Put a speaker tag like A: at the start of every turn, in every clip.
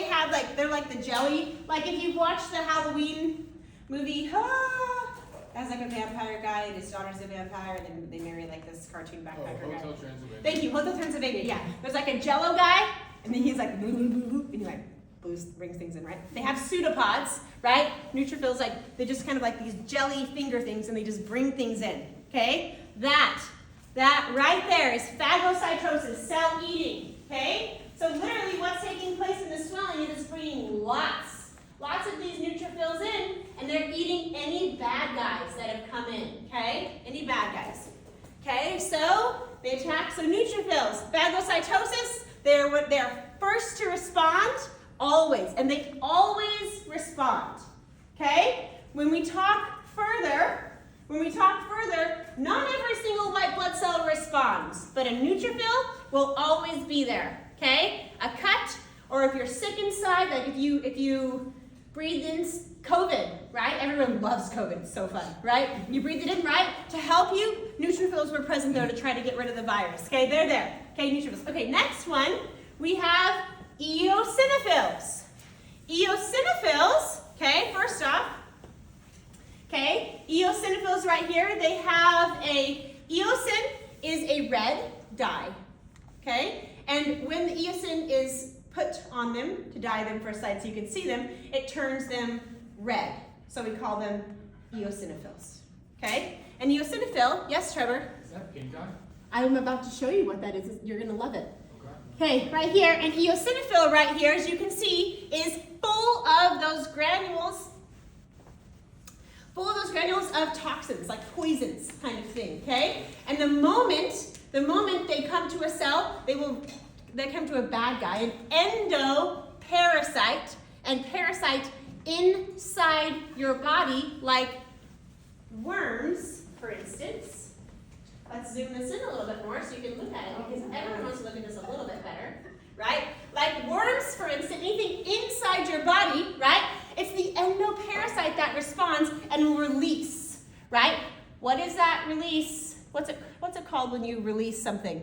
A: have like, they're like the jelly. Like if you've watched the Halloween movie, that's like a vampire guy and his daughter's a vampire, and then they marry like this cartoon backpacker guy.
B: Hotel Transylvania.
A: Thank you, Hotel Transylvania, yeah. There's like a Jello guy, and then he's like, boo, boo, boo, boo, and he like brings things in, right? They have pseudopods, right? Neutrophils, like, they just kind of like these jelly finger things, and they just bring things in, okay? That right there is phagocytosis, cell eating, okay? So literally what's taking place in the swelling is it's bringing lots of these neutrophils in, and they're eating any bad guys that have come in, okay? Any bad guys. Okay, so they attack, so neutrophils, phagocytosis, they're first to respond, always, and they always respond, okay? When we talk further, not every single white blood cell responds, but a neutrophil will always be there, okay? A cut, or if you're sick inside, like if you breathe in COVID, right? Everyone loves COVID, it's so fun, right? You breathe it in, right? To help you, neutrophils were present there to try to get rid of the virus, okay? They're there, okay, neutrophils. Okay, next one, we have eosinophils. Eosinophils, okay, first off, okay, eosinophils right here, they have eosin is a red dye, okay? And when the eosin is put on them to dye them for a side so you can see them, it turns them red. So we call them eosinophils, okay? An eosinophil, yes, Trevor?
B: Is that pink eye?
A: I'm about to show you what that is. You're gonna love it. Okay, right here, an eosinophil right here, as you can see, is full of those granules of toxins, like poisons kind of thing, okay? And the moment they come to a cell, they come to a bad guy, an endoparasite, and parasite inside your body, like worms, for instance. Let's zoom this in a little bit more so you can look at it, because everyone wants to look at this a little bit better, right? Like worms, for instance, anything inside your body, right? It's the endoparasite that responds and will release, right? What is that release? What's it called when you release something?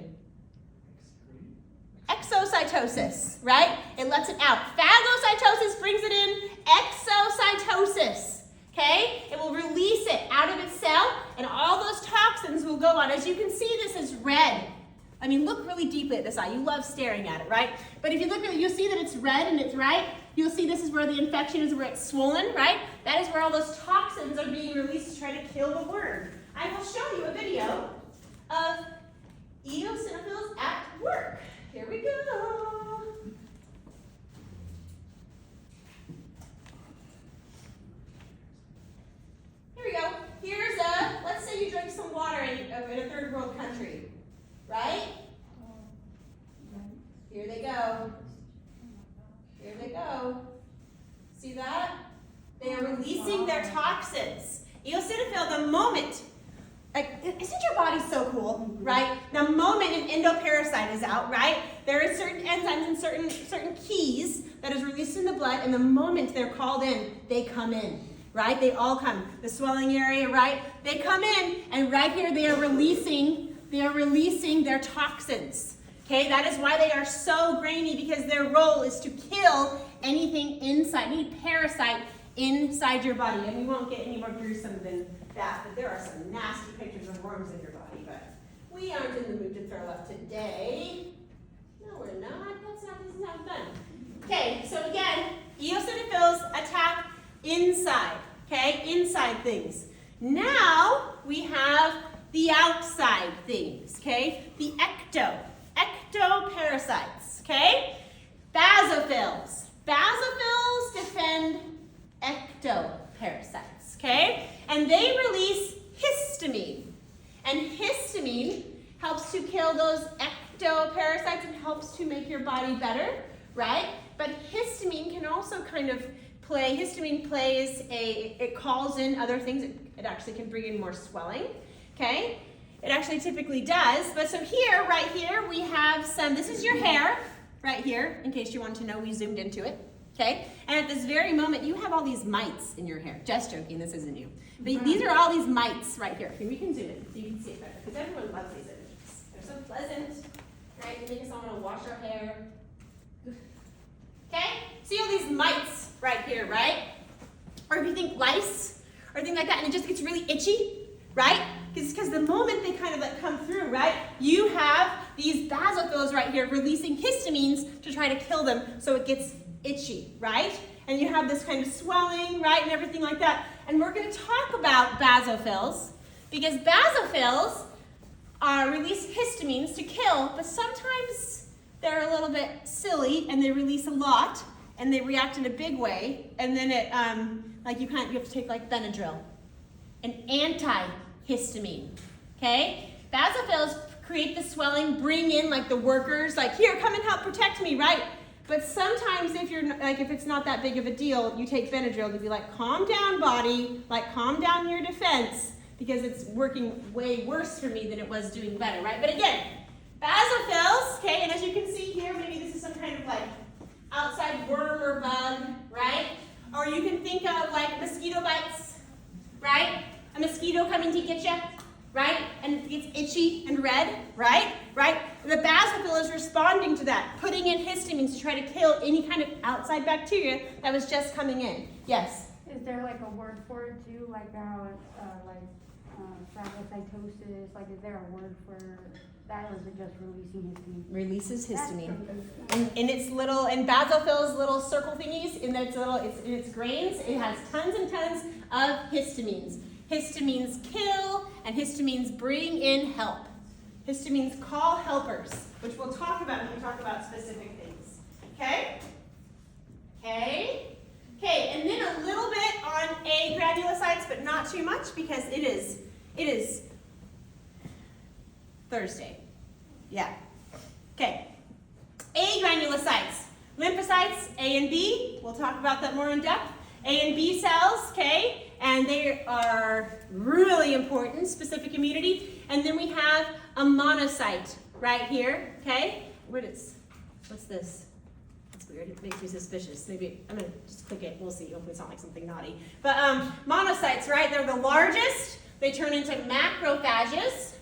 A: Exocytosis, right? It lets it out. Phagocytosis brings it in. Exocytosis, okay? It will release it out of its cell, and all those toxins will go on. As you can see, this is red. I mean, look really deeply at this eye. You love staring at it, right? But if you look at it, you'll see that it's red and it's right. You'll see this is where the infection is, where it's swollen, right? That is where all those toxins are being released to try to kill the worm. I will show you a video of eosinophils at work. Here we go. Here we go. Here's let's say you drink some water in a third world country, right? Here they go. Here they go. See that? They are releasing their toxins. Eosinophil, the moment, like, isn't your body so cool, right? The moment an endoparasite is out, right? There are certain enzymes and certain keys that is released in the blood, and the moment they're called in, they come in, right? They all come. The swelling area, right? They come in, and right here they are releasing their toxins. Okay, that is why they are so grainy, because their role is to kill anything inside, any parasite inside your body. And we won't get any more gruesome than that, but there are some nasty pictures of worms in your body, but we aren't in the mood to throw up today. No, we're not. This is not fun. Okay, so again, eosinophils attack inside, okay, inside things. Now we have the outside things, okay, the ectoparasites, okay? Basophils. Basophils defend ectoparasites, okay? And they release histamine. And histamine helps to kill those ectoparasites and helps to make your body better, right? But histamine can also kind of it calls in other things. It actually can bring in more swelling, okay? It actually typically does. But so here, right here, we have this is your hair, right here, in case you want to know, we zoomed into it, okay? And at this very moment, you have all these mites in your hair. Just joking, this isn't you. But these are all these mites right here. Okay, we can zoom in so you can see it better, because everyone loves these images. They're so pleasant, right? They make us all want to wash our hair. Okay? So you'll mites right here, right? Or if you think lice, or things like that, and it just gets really itchy, right? Because the moment they kind of like come through, right, you have these basophils right here releasing histamines to try to kill them so it gets itchy, right? And you have this kind of swelling, right, and everything like that. And we're going to talk about basophils because basophils release histamines to kill, but sometimes they're a little bit silly and they release a lot and they react in a big way. And then it, like you have to take like Benadryl, an antihistamine, okay? Basophils create the swelling, bring in like the workers, like here, come and help protect me, right? But sometimes if it's not that big of a deal, you take Benadryl to be like, calm down, body, like calm down your defense, because it's working way worse for me than it was doing better, right? But again, basophils, okay, and as you can see here, maybe this is some kind of like outside worm or bug, right? Or you can think of like mosquito bites, right? A mosquito coming to get you, right? And it gets itchy and red, right? Right? The basophil is responding to that, putting in histamines to try to kill any kind of outside bacteria that was just coming in. Yes?
B: Is there like a word for it too, like how phagocytosis, like is there a word for that, or is it just releasing histamine?
A: Releases histamine. In its little, in basophil's little circle thingies, in its grains, it has tons and tons of histamines. Histamines kill, and histamines bring in help. Histamines call helpers, which we'll talk about when we talk about specific things. Okay? Okay? Okay, and then a little bit on agranulocytes, but not too much because it is Thursday. Yeah. Okay. Agranulocytes. Lymphocytes, A and B. We'll talk about that more in depth. A and B cells, okay? And they are really important, specific immunity. And then we have a monocyte right here, okay? What's this? That's weird. It makes me suspicious. Maybe I'm going to just click it. We'll see. Hopefully it's not like something naughty. But monocytes, right? They're the largest. They turn into macrophages.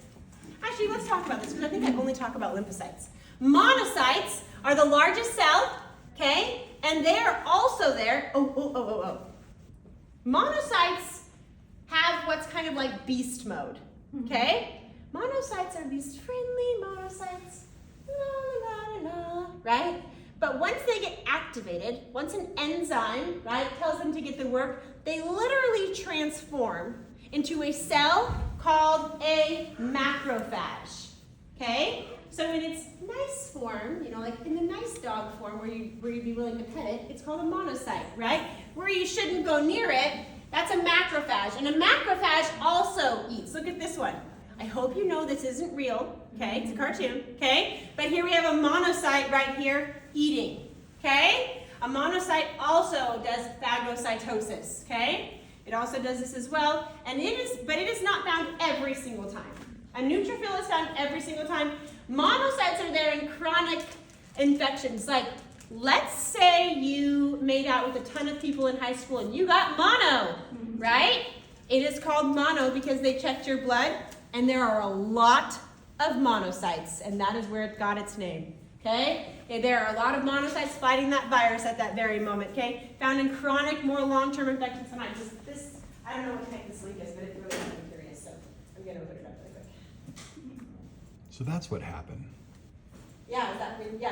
A: Actually, let's talk about this because I think I only talk about lymphocytes. Monocytes are the largest cell, okay? And they are also there. Monocytes have what's kind of like beast mode, okay? Monocytes are these friendly monocytes, la la la la, right? But once they get activated, once an enzyme, right, tells them to get the work, they literally transform into a cell called a macrophage, okay? So in its nice form, you know, like in the nice dog form where you'd be willing to pet it, it's called a monocyte, right? Where you shouldn't go near it, that's a macrophage. And a macrophage also eats. Look at this one. I hope you know this isn't real, okay? It's a cartoon, okay? But here we have a monocyte right here eating, okay? A monocyte also does phagocytosis, okay? It also does this as well, but it is not found every single time. A neutrophil is found every single time. Monocytes are there in chronic infections. Like, let's say you made out with a ton of people in high school and you got mono, right? It is called mono because they checked your blood, and there are a lot of monocytes, and that is where it got its name, okay? There are a lot of monocytes fighting that virus at that very moment, okay? Found in chronic, more long-term infections. Sometimes I don't know what the heck this link is, but it really makes me curious, so I'm going to open it up really quick.
C: So that's what happened.
A: Yeah,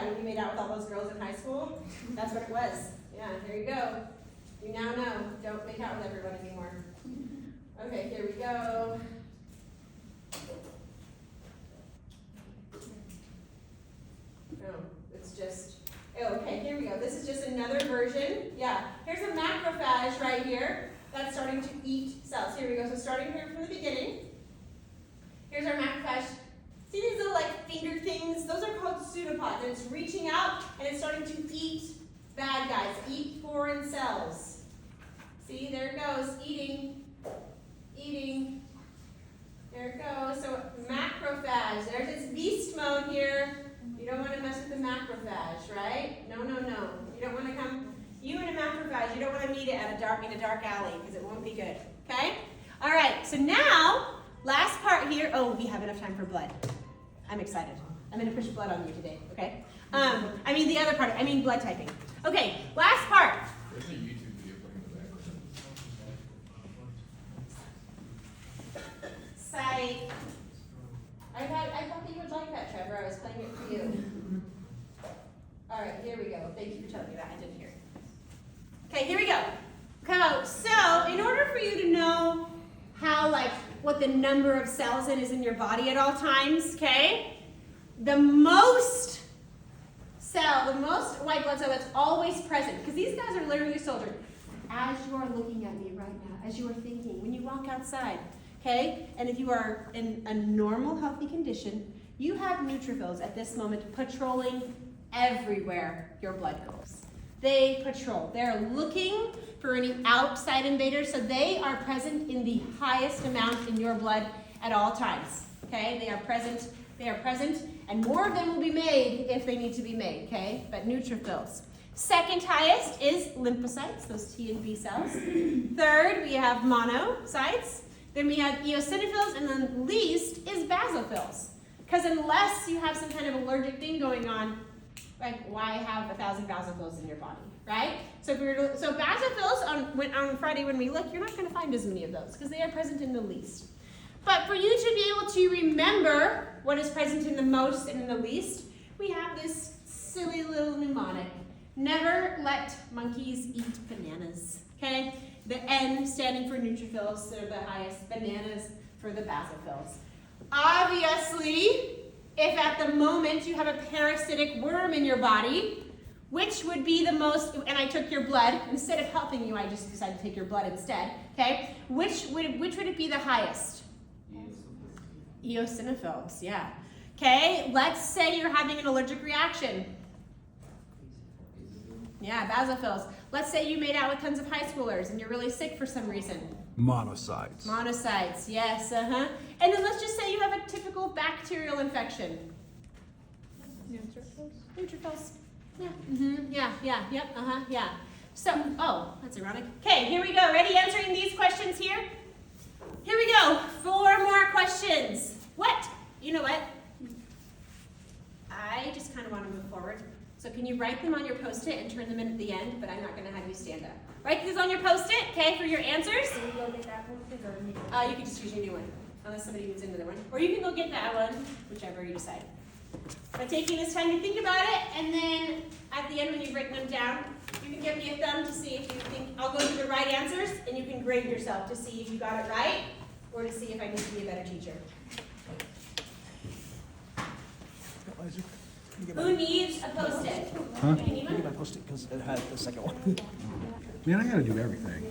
A: when you made out with all those girls in high school, that's what it was. Yeah, there you go. You now know. Don't make out with everyone anymore. Okay, here we go. No, it's just, okay, here we go. This is just another version. Yeah, here's a macrophage right here that's starting to eat cells. Here we go. So starting here from the beginning. Here's our macrophage. See these little like finger things? Those are called pseudopods. And it's reaching out and it's starting to eat bad guys, eat foreign cells. See, there it goes, eating. There it goes. So macrophage. There's its beast mode here. You don't want to mess with the macrophage, right? No. You don't want to come. You and a macrophage, you don't want to meet it in a dark alley because it won't be good. Okay? All right. So now, last part here. Oh, we have enough time for blood. I'm excited. I'm going to push blood on you today. Okay? The other part. Blood typing. Okay. Last part. what the number of cells is in your body at all times, okay? The most white blood cell that's always present, because these guys are literally soldiers. As you are looking at me right now, as you are thinking, when you walk outside, okay? And if you are in a normal, healthy condition, you have neutrophils at this moment patrolling everywhere your blood goes. They patrol. They're looking for any outside invaders, so they are present in the highest amount in your blood at all times, okay? They are present, and more of them will be made if they need to be made, okay? But neutrophils. Second highest is lymphocytes, those T and B cells. Third, we have monocytes. Then we have eosinophils, and then least is basophils. Because unless you have some kind of allergic thing going on, like why have 1,000 basophils in your body, right? So basophils on Friday when we look, you're not going to find as many of those because they are present in the least. But for you to be able to remember what is present in the most and in the least, we have this silly little mnemonic. Never let monkeys eat bananas, okay? The N standing for neutrophils, they're the highest, bananas for the basophils. Obviously, if at the moment you have a parasitic worm in your body, which would be the most, and I took your blood, instead of helping you, I just decided to take your blood instead, okay? Which would it be the highest? Eosinophils, yeah. Okay, let's say you're having an allergic reaction. Yeah, basophils. Let's say you made out with tons of high schoolers and you're really sick for some reason.
C: Monocytes.
A: Monocytes, yes, And then let's just say you have a typical bacterial infection. Neutrophils. Yeah. Yeah. So, oh, that's ironic. Okay, here we go. Ready answering these questions here? Here we go. 4 more questions. What? You know what? I just kind of want to move forward. So can you write them on your Post-it and turn them in at the end, but I'm not going to have you stand up. Write these on your Post-it, okay, for your answers.
B: Can we go get that Post-it or need
A: You can just use your new one, unless somebody needs another one. Or you can go get that one, whichever you decide. By taking this time to think about it, and then at the end when you've written them down, you can give me a thumb to see if you think, I'll go through the right answers, and you can grade yourself to see if you got it right, or to see if I need to be a better teacher. Who needs a Post-it?
C: Huh?
A: You need one?
D: My Post-it because it had the second one.
C: Man, I gotta do everything.